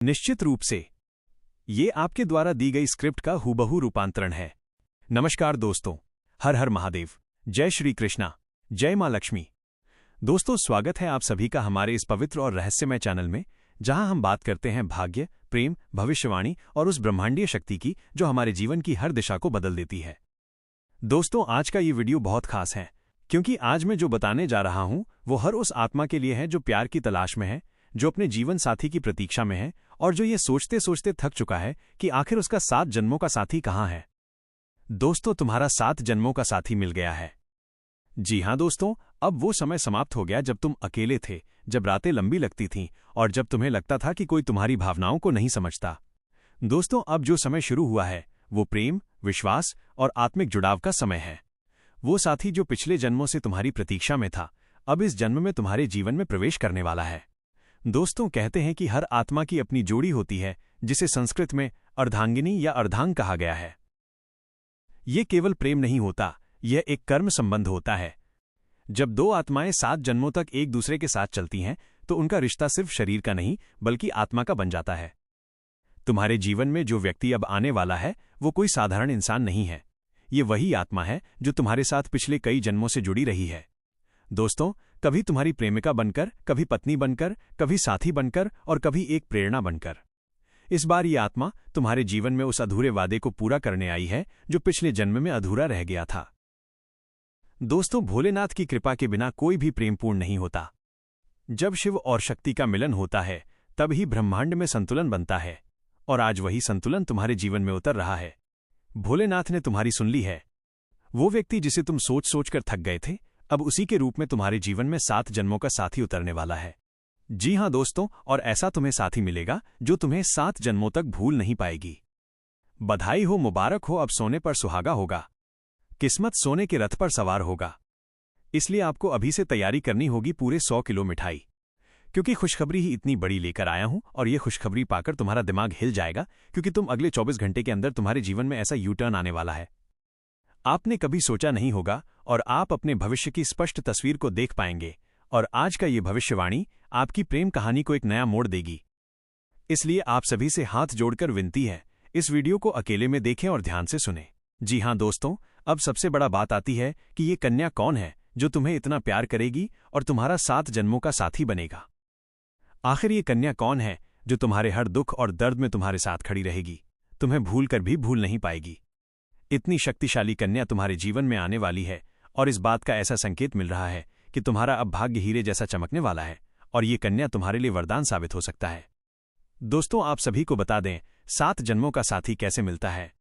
निश्चित रूप से ये आपके द्वारा दी गई स्क्रिप्ट का हूबहू रूपांतरण है। नमस्कार दोस्तों, हर हर महादेव, जय श्री कृष्णा, जय मां लक्ष्मी। दोस्तों, स्वागत है आप सभी का हमारे इस पवित्र और रहस्यमय चैनल में, जहां हम बात करते हैं भाग्य, प्रेम, भविष्यवाणी और उस ब्रह्मांडीय शक्ति की जो हमारे जीवन की हर दिशा को बदल देती है। दोस्तों, आज का ये वीडियो बहुत खास है, क्योंकि आज मैं जो बताने जा रहा हूं वो हर उस आत्मा के लिए है जो प्यार की तलाश में है, जो अपने जीवन साथी की प्रतीक्षा में है और जो ये सोचते सोचते थक चुका है कि आखिर उसका 7 जन्मों का साथी कहाँ है। दोस्तों, तुम्हारा 7 जन्मों का साथी मिल गया है। जी हां दोस्तों, अब वो समय समाप्त हो गया जब तुम अकेले थे, जब रातें लंबी लगती थीं और जब तुम्हें लगता था कि कोई तुम्हारी भावनाओं को नहीं समझता। दोस्तों, अब जो समय शुरू हुआ है वो प्रेम, विश्वास और आत्मिक जुड़ाव का समय है। वो साथी जो पिछले जन्मों से तुम्हारी प्रतीक्षा में था, अब इस जन्म में तुम्हारे जीवन में प्रवेश करने वाला है। दोस्तों, कहते हैं कि हर आत्मा की अपनी जोड़ी होती है, जिसे संस्कृत में अर्धांगिनी या अर्धांग कहा गया है। ये केवल प्रेम नहीं होता, यह एक कर्म संबंध होता है। जब दो आत्माएं 7 जन्मों तक एक दूसरे के साथ चलती हैं, तो उनका रिश्ता सिर्फ शरीर का नहीं बल्कि आत्मा का बन जाता है। तुम्हारे जीवन में जो व्यक्ति अब आने वाला है वो कोई साधारण इंसान नहीं है। ये वही आत्मा है जो तुम्हारे साथ पिछले कई जन्मों से जुड़ी रही है। दोस्तों, कभी तुम्हारी प्रेमिका बनकर, कभी पत्नी बनकर, कभी साथी बनकर और कभी एक प्रेरणा बनकर। इस बार ये आत्मा तुम्हारे जीवन में उस अधूरे वादे को पूरा करने आई है जो पिछले जन्म में अधूरा रह गया था। दोस्तों, भोलेनाथ की कृपा के बिना कोई भी प्रेमपूर्ण नहीं होता। जब शिव और शक्ति का मिलन होता है तब ही ब्रह्मांड में संतुलन बनता है, और आज वही संतुलन तुम्हारे जीवन में उतर रहा है। भोलेनाथ ने तुम्हारी सुन ली है। वो व्यक्ति जिसे तुम सोच सोचकर थक गए थे, अब उसी के रूप में तुम्हारे जीवन में 7 जन्मों का साथी उतरने वाला है। जी हां दोस्तों, और ऐसा तुम्हें साथी मिलेगा जो तुम्हें 7 जन्मों तक भूल नहीं पाएगी। बधाई हो, मुबारक हो, अब सोने पर सुहागा होगा। किस्मत सोने के रथ पर सवार होगा। इसलिए आपको अभी से तैयारी करनी होगी पूरे 100 किलो मिठाई, क्योंकि खुशखबरी ही इतनी बड़ी लेकर आया हूं और ये खुशखबरी पाकर तुम्हारा दिमाग हिल जाएगा, क्योंकि तुम अगले 24 घंटे के अंदर तुम्हारे जीवन में ऐसा यू टर्न आने वाला है आपने कभी सोचा नहीं होगा, और आप अपने भविष्य की स्पष्ट तस्वीर को देख पाएंगे। और आज का ये भविष्यवाणी आपकी प्रेम कहानी को एक नया मोड़ देगी। इसलिए आप सभी से हाथ जोड़कर विनती है, इस वीडियो को अकेले में देखें और ध्यान से सुनें। जी हां दोस्तों, अब सबसे बड़ा बात आती है कि ये कन्या कौन है जो तुम्हें इतना प्यार करेगी और तुम्हारा 7 जन्मों का साथी बनेगा। आखिर ये कन्या कौन है जो तुम्हारे हर दुख और दर्द में तुम्हारे साथ खड़ी रहेगी, तुम्हें भूल कर भी भूल नहीं पाएगी। इतनी शक्तिशाली कन्या तुम्हारे जीवन में आने वाली है, और इस बात का ऐसा संकेत मिल रहा है कि तुम्हारा अब भाग्य हीरे जैसा चमकने वाला है, और ये कन्या तुम्हारे लिए वरदान साबित हो सकता है। दोस्तों, आप सभी को बता दें 7 जन्मों का साथी कैसे मिलता है।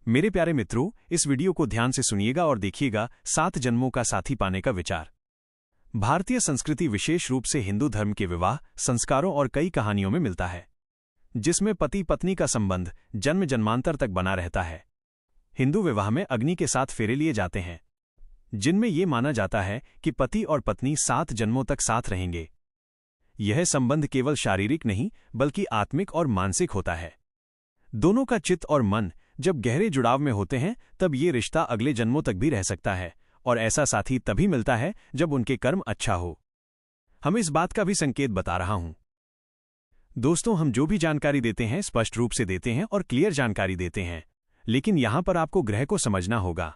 मेरे प्यारे मित्रों, इस वीडियो को ध्यान से सुनिएगा और देखिएगा 7 जन्मों का साथी पाने का विचार। भारतीय संस्कृति विशेष रूप से हिंदू धर्म के विवाह संस्कारों और कई कहानियों में मिलता है, जिसमें पति पत्नी का संबंध जन्म जन्मांतर तक बना रहता है। हिंदू विवाह में अग्नि के साथ फेरे लिए जाते हैं, जिनमें यह माना जाता है कि पति और पत्नी 7 जन्मों तक साथ रहेंगे। यह संबंध केवल शारीरिक नहीं बल्कि आत्मिक और मानसिक होता है। दोनों का चित्त और मन जब गहरे जुड़ाव में होते हैं तब ये रिश्ता अगले जन्मों तक भी रह सकता है, और ऐसा साथी तभी मिलता है जब उनके कर्म अच्छा हो। हम इस बात का भी संकेत बता रहा हूं। दोस्तों, हम जो भी जानकारी देते हैं स्पष्ट रूप से देते हैं और क्लियर जानकारी देते हैं, लेकिन यहां पर आपको ग्रह को समझना होगा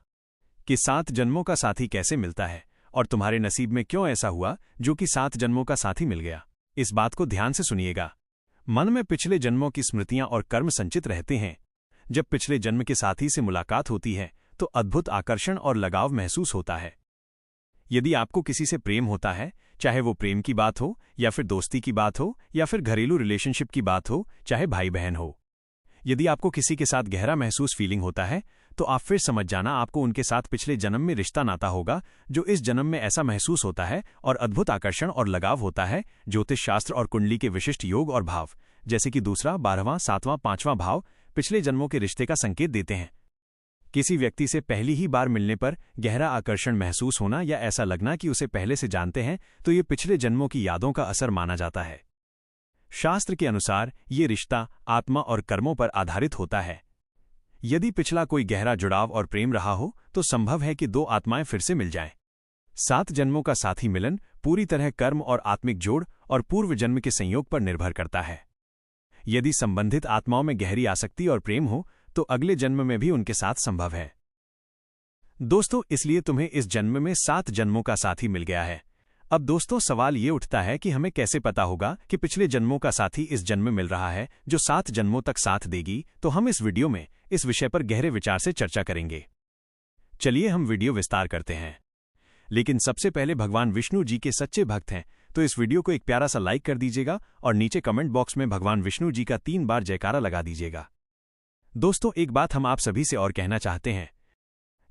कि 7 जन्मों का साथी कैसे मिलता है और तुम्हारे नसीब में क्यों ऐसा हुआ जो कि 7 जन्मों का साथी मिल गया। इस बात को ध्यान से सुनिएगा। मन में पिछले जन्मों की स्मृतियां और कर्म संचित रहते हैं। जब पिछले जन्म के साथी से मुलाकात होती है तो अद्भुत आकर्षण और लगाव महसूस होता है। यदि आपको किसी से प्रेम होता है, चाहे वो प्रेम की बात हो या फिर दोस्ती की बात हो या फिर घरेलू रिलेशनशिप की बात हो, चाहे भाई बहन हो, यदि आपको किसी के साथ गहरा महसूस फीलिंग होता है तो आप फिर समझ जाना आपको उनके साथ पिछले जन्म में रिश्ता नाता होगा जो इस जन्म में ऐसा महसूस होता है, और अद्भुत आकर्षण और लगाव होता है। ज्योतिष शास्त्र और कुंडली के विशिष्ट योग और भाव, जैसे कि दूसरा, 12वां, 7वां, 5वां भाव पिछले जन्मों के रिश्ते का संकेत देते हैं। किसी व्यक्ति से पहली ही बार मिलने पर गहरा आकर्षण महसूस होना या ऐसा लगना कि उसे पहले से जानते हैं, तो ये पिछले जन्मों की यादों का असर माना जाता है। शास्त्र के अनुसार ये रिश्ता आत्मा और कर्मों पर आधारित होता है। यदि पिछला कोई गहरा जुड़ाव और प्रेम रहा हो तो संभव है कि 2 आत्माएं फिर से मिल जाएं। 7 जन्मों का साथी मिलन पूरी तरह कर्म और आत्मिक जोड़ और पूर्व जन्म के संयोग पर निर्भर करता है। यदि संबंधित आत्माओं में गहरी आसक्ति और प्रेम हो तो अगले जन्म में भी उनके साथ संभव है। दोस्तों, इसलिए तुम्हें इस जन्म में 7 जन्मों का साथी मिल गया है। अब दोस्तों, सवाल ये उठता है कि हमें कैसे पता होगा कि पिछले जन्मों का साथी इस जन्म में मिल रहा है जो 7 जन्मों तक साथ देगी। तो हम इस वीडियो में इस विषय पर गहरे विचार से चर्चा करेंगे। चलिए हम वीडियो विस्तार करते हैं। लेकिन सबसे पहले भगवान विष्णु जी के सच्चे भक्त हैं तो इस वीडियो को एक प्यारा सा लाइक कर दीजिएगा और नीचे कमेंट बॉक्स में भगवान विष्णु जी का 3 बार जयकारा लगा दीजिएगा। दोस्तों, एक बात हम आप सभी से और कहना चाहते हैं,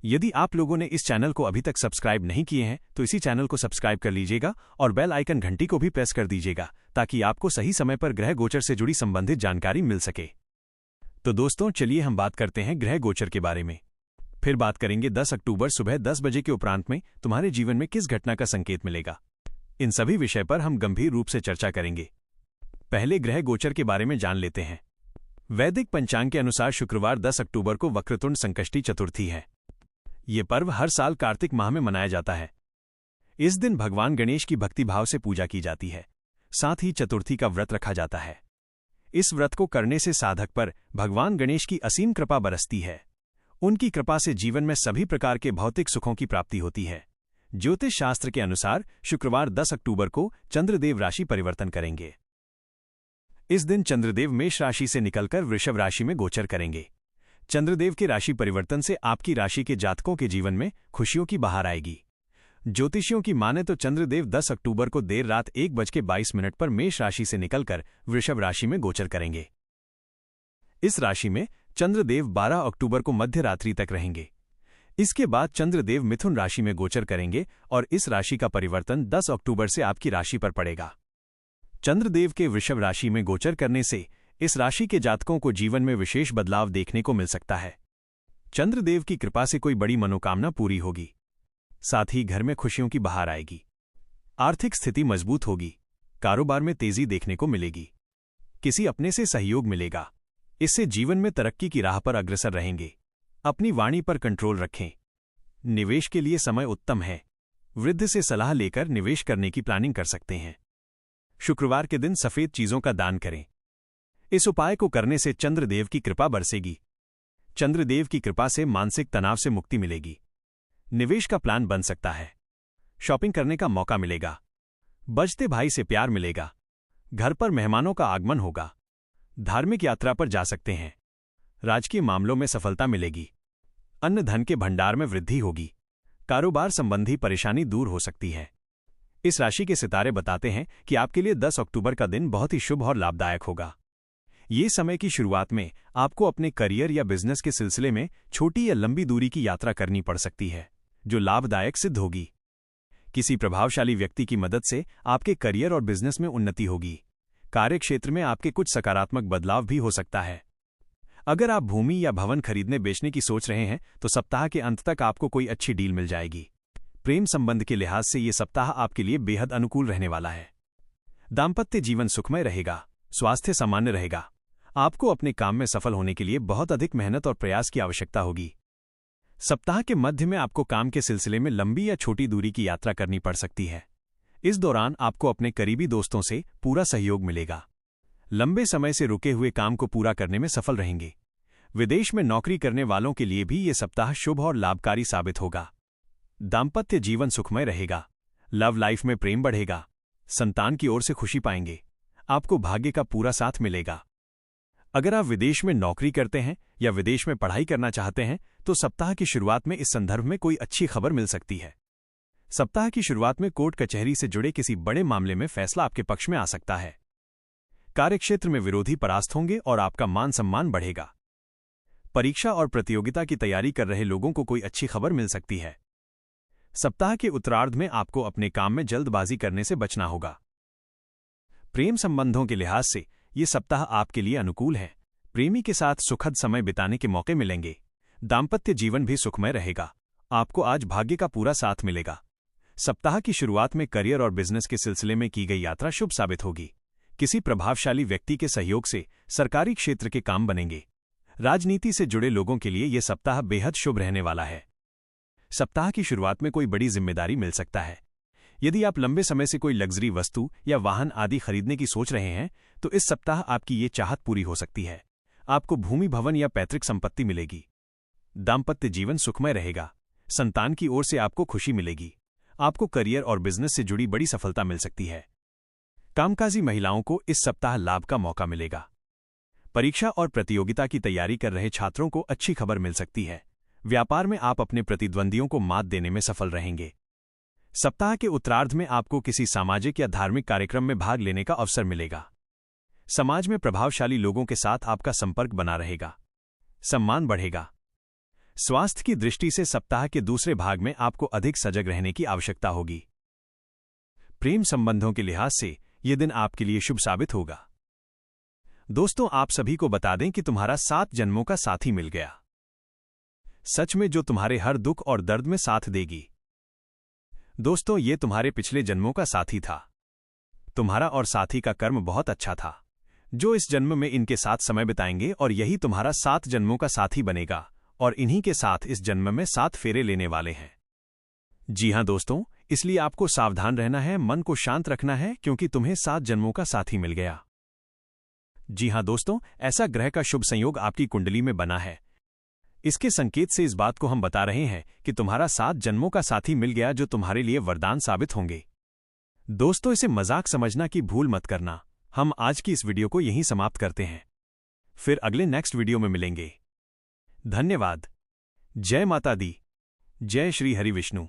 यदि आप लोगों ने इस चैनल को अभी तक सब्सक्राइब नहीं किए हैं तो इसी चैनल को सब्सक्राइब कर लीजिएगा और बेल आइकन घंटी को भी प्रेस कर दीजिएगा ताकि आपको सही समय पर ग्रह गोचर से जुड़ी संबंधित जानकारी मिल सके। तो दोस्तों, चलिए हम बात करते हैं ग्रह गोचर के बारे में। फिर बात करेंगे 10 अक्टूबर सुबह 10 बजे के उपरांत में तुम्हारे जीवन में किस घटना का संकेत मिलेगा। इन सभी विषय पर हम गंभीर रूप से चर्चा करेंगे। पहले ग्रह गोचर के बारे में जान लेते हैं। वैदिक पंचांग के अनुसार शुक्रवार 10 अक्टूबर को वक्रतुंड संकष्टी चतुर्थी है। ये पर्व हर साल कार्तिक माह में मनाया जाता है। इस दिन भगवान गणेश की भक्तिभाव से पूजा की जाती है। साथ ही चतुर्थी का व्रत रखा जाता है। इस व्रत को करने से साधक पर भगवान गणेश की असीम कृपा बरसती है। उनकी कृपा से जीवन में सभी प्रकार के भौतिक सुखों की प्राप्ति होती है। ज्योतिष शास्त्र के अनुसार शुक्रवार 10 अक्टूबर को चंद्रदेव राशि परिवर्तन करेंगे। इस दिन चंद्रदेव मेष राशि से निकलकर वृषभ राशि में गोचर करेंगे। चंद्रदेव के राशि परिवर्तन से आपकी राशि के जातकों के जीवन में खुशियों की बहार आएगी। ज्योतिषियों की माने तो चंद्रदेव 10 अक्टूबर को देर रात 1:22 पर मेष राशि से निकलकर वृषभ राशि में गोचर करेंगे। इस राशि में चंद्रदेव 12 अक्टूबर को मध्य रात्रि तक रहेंगे। इसके बाद चंद्रदेव मिथुन राशि में गोचर करेंगे और इस राशि का परिवर्तन 10 अक्टूबर से आपकी राशि पर पड़ेगा। चंद्रदेव के वृषभ राशि में गोचर करने से इस राशि के जातकों को जीवन में विशेष बदलाव देखने को मिल सकता है। चंद्रदेव की कृपा से कोई बड़ी मनोकामना पूरी होगी। साथ ही घर में खुशियों की बहार आएगी। आर्थिक स्थिति मजबूत होगी। कारोबार में तेजी देखने को मिलेगी। किसी अपने से सहयोग मिलेगा। इससे जीवन में तरक्की की राह पर अग्रसर रहेंगे। अपनी वाणी पर कंट्रोल रखें। निवेश के लिए समय उत्तम है। वृद्ध से सलाह लेकर निवेश करने की प्लानिंग कर सकते हैं। शुक्रवार के दिन सफेद चीजों का दान करें। इस उपाय को करने से चंद्रदेव की कृपा बरसेगी। चंद्रदेव की कृपा से मानसिक तनाव से मुक्ति मिलेगी। निवेश का प्लान बन सकता है। शॉपिंग करने का मौका मिलेगा। बचते भाई से प्यार मिलेगा। घर पर मेहमानों का आगमन होगा। धार्मिक यात्रा पर जा सकते हैं। राजकीय मामलों में सफलता मिलेगी। अन्न धन के भंडार में वृद्धि होगी। कारोबार संबंधी परेशानी दूर हो सकती है। इस राशि के सितारे बताते हैं कि आपके लिए 10 अक्टूबर का दिन बहुत ही शुभ और लाभदायक होगा। ये समय की शुरुआत में आपको अपने करियर या बिजनेस के सिलसिले में छोटी या लंबी दूरी की यात्रा करनी पड़ सकती है, जो लाभदायक सिद्ध होगी। किसी प्रभावशाली व्यक्ति की मदद से आपके करियर और बिजनेस में उन्नति होगी। कार्यक्षेत्र में आपके कुछ सकारात्मक बदलाव भी हो सकता है। अगर आप भूमि या भवन खरीदने बेचने की सोच रहे हैं तो सप्ताह के अंत तक आपको कोई अच्छी डील मिल जाएगी। प्रेम संबंध के लिहाज से ये सप्ताह आपके लिए बेहद अनुकूल रहने वाला है। दाम्पत्य जीवन सुखमय रहेगा। स्वास्थ्य सामान्य रहेगा। आपको अपने काम में सफल होने के लिए बहुत अधिक मेहनत और प्रयास की आवश्यकता होगी। सप्ताह के मध्य में आपको काम के सिलसिले में लंबी या छोटी दूरी की यात्रा करनी पड़ सकती है। इस दौरान आपको अपने करीबी दोस्तों से पूरा सहयोग मिलेगा। लंबे समय से रुके हुए काम को पूरा करने में सफल रहेंगे। विदेश में नौकरी करने वालों के लिए भी ये सप्ताह शुभ और लाभकारी साबित होगा। दाम्पत्य जीवन सुखमय रहेगा। लव लाइफ में प्रेम बढ़ेगा। संतान की ओर से खुशी पाएंगे। आपको भाग्य का पूरा साथ मिलेगा। अगर आप विदेश में नौकरी करते हैं या विदेश में पढ़ाई करना चाहते हैं तो सप्ताह की शुरुआत में इस संदर्भ में कोई अच्छी खबर मिल सकती है। सप्ताह की शुरुआत में कोर्ट कचहरी से जुड़े किसी बड़े मामले में फैसला आपके पक्ष में आ सकता है। कार्यक्षेत्र में विरोधी परास्त होंगे और आपका मान सम्मान बढ़ेगा। परीक्षा और प्रतियोगिता की तैयारी कर रहे लोगों को कोई अच्छी खबर मिल सकती है। सप्ताह के उत्तरार्ध में आपको अपने काम में जल्दबाजी करने से बचना होगा। प्रेम संबंधों के लिहाज से ये सप्ताह आपके लिए अनुकूल है। प्रेमी के साथ सुखद समय बिताने के मौके मिलेंगे। दाम्पत्य जीवन भी सुखमय रहेगा। आपको आज भाग्य का पूरा साथ मिलेगा। सप्ताह की शुरुआत में करियर और बिजनेस के सिलसिले में की गई यात्रा शुभ साबित होगी। किसी प्रभावशाली व्यक्ति के सहयोग से सरकारी क्षेत्र के काम बनेंगे। राजनीति से जुड़े लोगों के लिए यह सप्ताह बेहद शुभ रहने वाला है। सप्ताह की शुरुआत में कोई बड़ी जिम्मेदारी मिल सकता है। यदि आप लंबे समय से कोई लग्जरी वस्तु या वाहन आदि खरीदने की सोच रहे हैं तो इस सप्ताह आपकी ये चाहत पूरी हो सकती है। आपको भूमि, भवन या पैतृक संपत्ति मिलेगी। दाम्पत्य जीवन सुखमय रहेगा। संतान की ओर से आपको खुशी मिलेगी। आपको करियर और बिजनेस से जुड़ी बड़ी सफलता मिल सकती है। कामकाजी महिलाओं को इस सप्ताह लाभ का मौका मिलेगा। परीक्षा और प्रतियोगिता की तैयारी कर रहे छात्रों को अच्छी खबर मिल सकती है। व्यापार में आप अपने प्रतिद्वंदियों को मात देने में सफल रहेंगे। सप्ताह के उत्तरार्ध में आपको किसी सामाजिक या धार्मिक कार्यक्रम में भाग लेने का अवसर मिलेगा। समाज में प्रभावशाली लोगों के साथ आपका संपर्क बना रहेगा। सम्मान बढ़ेगा। स्वास्थ्य की दृष्टि से सप्ताह के दूसरे भाग में आपको अधिक सजग रहने की आवश्यकता होगी। प्रेम संबंधों के लिहाज से यह दिन आपके लिए शुभ साबित होगा। दोस्तों, आप सभी को बता दें कि तुम्हारा 7 जन्मों का साथी मिल गया। सच में, जो तुम्हारे हर दुख और दर्द में साथ देगी। दोस्तों, ये तुम्हारे पिछले जन्मों का साथी था। तुम्हारा और साथी का कर्म बहुत अच्छा था, जो इस जन्म में इनके साथ समय बिताएंगे और यही तुम्हारा 7 जन्मों का साथी बनेगा और इन्हीं के साथ इस जन्म में 7 फेरे लेने वाले हैं। जी हां दोस्तों, इसलिए आपको सावधान रहना है, मन को शांत रखना है, क्योंकि तुम्हें 7 जन्मों का साथी मिल गया। जी हां दोस्तों, ऐसा ग्रह का शुभ संयोग आपकी कुंडली में बना है। इसके संकेत से इस बात को हम बता रहे हैं कि तुम्हारा 7 जन्मों का साथी मिल गया, जो तुम्हारे लिए वरदान साबित होंगे। दोस्तों, इसे मजाक समझना की भूल मत करना। हम आज की इस वीडियो को यहीं समाप्त करते हैं। फिर अगले नेक्स्ट वीडियो में मिलेंगे। धन्यवाद। जय माता दी। जय श्री हरि विष्णु।